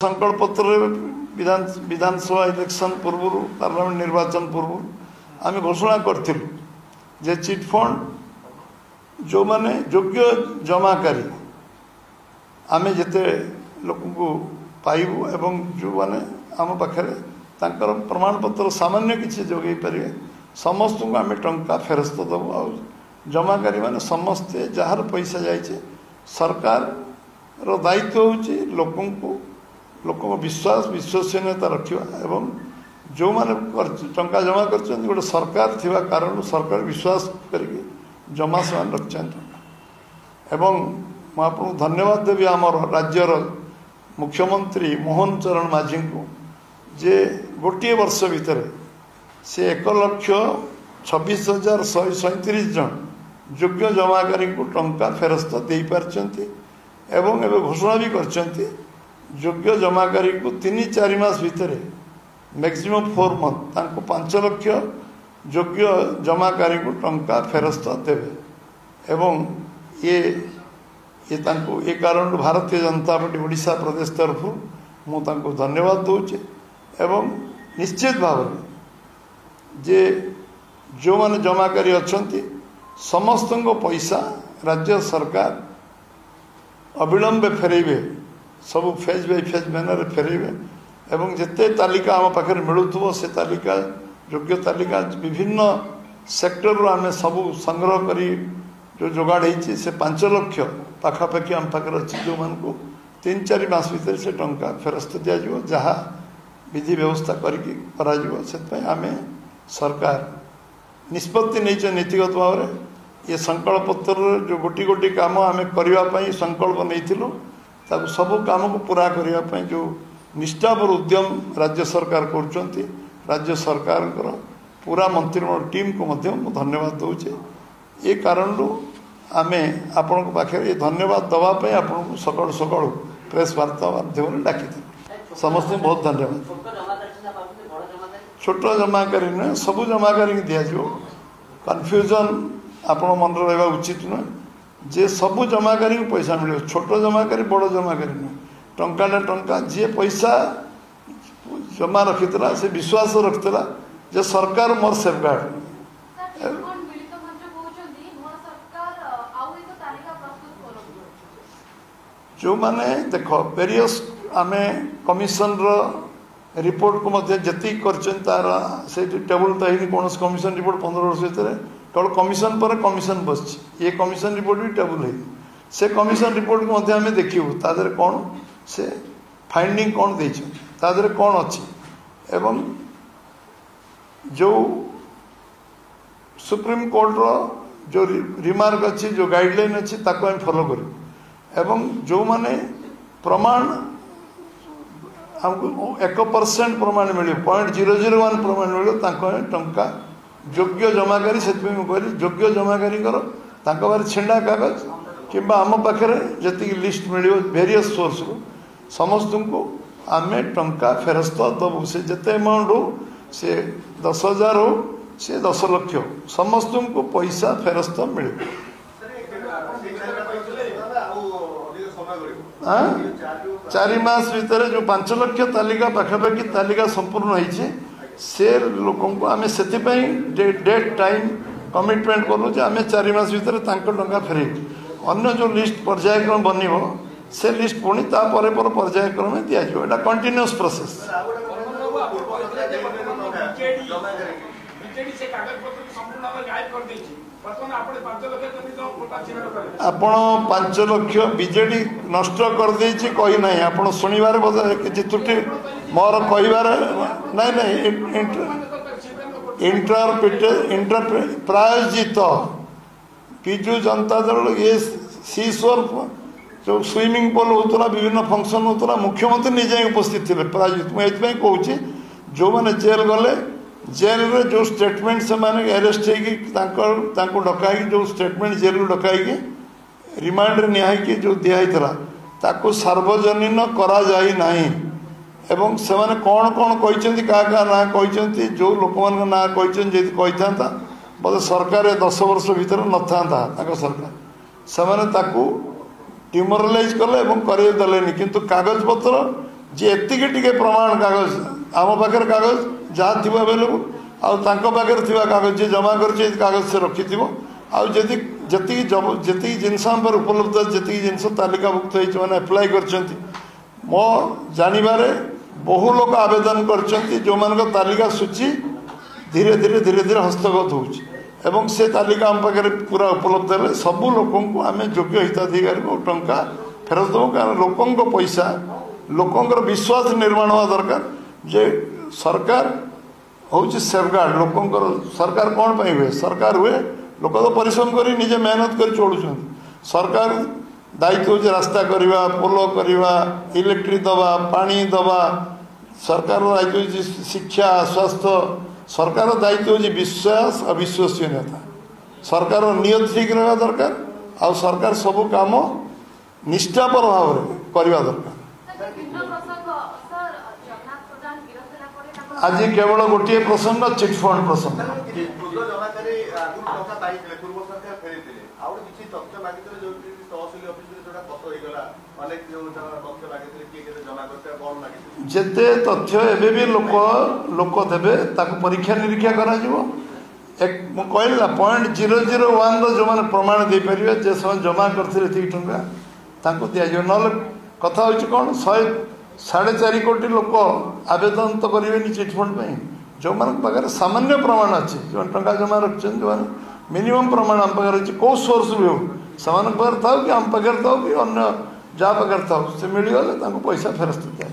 संकल्प पत्र विधानसभा इलेक्शन पूर्व पार्लियामेंट निर्वाचन पूर्व आम घोषणा करूँ जे चिटफंड जो माने योग्य जमाकारी आम जिते लोक पाइबू एवं जो माने आम पाखे प्रमाण पत्र सामान्य किसी जोगे पारे समस्त को आम टंका फेरस्त दबू आ जमाकारी माने समस्ते जार पैसा जाइए सरकार रो दायित्व होची लोक विश्वास विश्वसनीयता रखा एवं जो माने टंका जमा कर गोटे सरकार थिबा कारण सरकार विश्वास करके जमा से रखिंट एवं मुझे धन्यवाद देवी आमर राज्यर मुख्यमंत्री मोहन चरण माझी को जे गोटे वर्ष भितर से 1,26,137 जन योग्य जमाकारी को टंका फेरस्त दे पारछंती एवं एवं घोषणा भी करछंती योग्य जमाकारी को 3-4 मास भितर मैक्सिमम 4 मंथ तांको 5 लाख योग्य जमाकारी को टंका फेरस्त देवे एवं ये तांको ए कारण भारतीय जनता पार्टी ओडिशा प्रदेश तरफ मु तांको धन्यवाद दूचे एवं निश्चित भाव जे जो माने जमाकारी अछंती समस्त पैसा राज्य सरकार अविलंबे फेरेबे सब फेज बाय फेज मैनर फेरेबे एवं जिते तालिका आम पाखे मिलूथो से तालिका योग्य तालिका विभिन्न सेक्टर आम सब संग्रह करी जो जोगाड़ होती से 5 लाख पाखापाखि आम पाखे अच्छी जो मान को 3-4 मास भीतर से टंका फेरस्त दिज्व जहाँ विधि व्यवस्था करके आम सरकार निष्पत्ति नहीं नीतिगत भाव में ये संकल्प पत्र जो गोटी गोटी काम आम करने संकल्प नहीं ताकू सब काम को पूरा करने जो निष्ठापर उद्यम राज्य सरकार कर राज्य सरकार पूरा मंत्रिमंडल टीम को मध्य धन्यवाद दूचे ये कारण आम आपण पाखे ये धन्यवाद दवाई आपन को सकाल सकाल प्रेस वार्ता माध्यम डाकी समस्त बहुत धन्यवाद छोट जमाकारी नुहे सबू जमाकारी दिज्व कन्फ्यूजन आपण मन रहा उचित नुहे जे सबू जमाकारी को पैसा मिले छोट जमाकारी बड़ जमाकारी नुहे टंका ना टंका जी पैसा जमा रखीला से विश्वास रखीला जे सरकार मोर सेफगार्ड जो माने देख वेरियस आम कमिशन रिपोर्ट को जी कर टेबुल तो है कौन कमिशन रिपोर्ट 15 वर्ष भितर केवल कमिशन पर कमिशन बस ये कमिशन रिपोर्ट भी टेबुल है से कमिशन रिपोर्ट को आम देखू तादर कौन से फाइंडिंग कौन देर कौन अच्छी एवं जो सुप्रीम कोर्ट रो जो रिमार्क अच्छी जो गाइडलाइन अच्छी ताको हम फॉलो करूँ एवं जो माने प्रमाण हमको 1% प्रमाण मिले 0.001 प्रमाण मिले टंका योग्य जमाकारी से योग्य जमाकारी बारे छेड़ा कागज कि आम पाखे जी लिस्ट मिले वेरियस सोर्स रू समस्त को आम टंका फेरस्त दबू से जिते अमाउंट हो से 10,000 हो से 10 लाख हो समस्त को पैसा फेरस्त मिले 4 मास भितर जो 5 लाख तालिका पाखापाखि तालिका संपूर्ण होती से लोक आम से डेट टाइम कमिटमेंट करूँ आम 4 मास भितर टंका फेर अन्य जो लिस्ट पर्यायक्रम बन से लिस्ट पुणी तापर पर्यायक्रम दिज्व एटा कंटिन्यूअस प्रोसेस आपण 5 लाख बीजेडी नष्ट कर देछि कही नहीं आपण सुनिबार किसी त्रुटि मोर कहिबार नहीं प्रायोजित विजु जनता दल ये सीश्वर जो स्विमिंग पूल होता विभिन्न फंक्शन होता मुख्यमंत्री निजे उपस्थित थे प्रायोजित मुझे कहूँ जो मैंने जेल गले जेल रे जो स्टेटमेंट से माने अरेस्ट हो डकाई जो स्टेटमेंट जेल डकाई रिमांड रे निहाई जो दिखाई ताको सार्वजनीन करा जाई नहीं एवं से माने कौन कौन कहते क्या ना कहते जो लोक मान ना कहते था बोले सरकार 10 वर्ष भीतर न था सरकार से डिमोरालाइज कले करेदेले किंतु कागज पत्र जे एतिके टिके प्रमाण कागज आम पाखे कागज जहाँ थी अवेलेबल आगे थी कागज जी जमा कर कागज से रखि जी जिनस उपलब्ध जी जिनस तालिकाभुक्त होने एप्लाय कर मो जानवे बहु लोग आवेदन कर जो मान तालिका सूची धीरे धीरे धीरे धीरे हस्तगत हो से तालिका आम पाखे पूरा उपलब्ध है सबू लोक आम योग्य हिताधिकारी को टंका फेरत देव कारण लोकों पैसा लोकों विश्वास निर्माण हवा दरकार जे सरकार हूँ सेफगार्ड लोकों सरकार कौन पर हुए सरकार हुए लोक तो परिश्रम कर निजे मेहनत कर चलुं सरकार दायित्व हूँ रास्ता करवा पोल करवा इलेक्ट्रिक दवा पानी दवा सरकार दायित्व हूँ शिक्षा स्वास्थ्य सरकार दायित्व हूँ विश्वास अविश्वसनीयता सरकार नियत ठीक रहा दरकार आ सरकार सब काम निष्ठापर भाव करवा दरकार आज केवल गोटे प्रसंग चिटफंड प्रसंग जेते तथ्य एबे भी लोक देवे परीक्षा निरीक्षा करा एक कहला 0.001 जो मैंने प्रमाण दे पारे जे समय जमा करते टंका दि ना कथा हूँ कौन 4.5 कोटी लोक आवेदन तो करेंगे चिटफंड जो पाखे सामान्य प्रमाण अच्छे जो टंका जमा रखते जो मिनिमम प्रमाण आम पाखे अच्छे कौ सोर्स भी हो से था कि आम पाखे था कि अन्य जहाँ पाखे था से मिलगले पैसा फेरस्त दिया।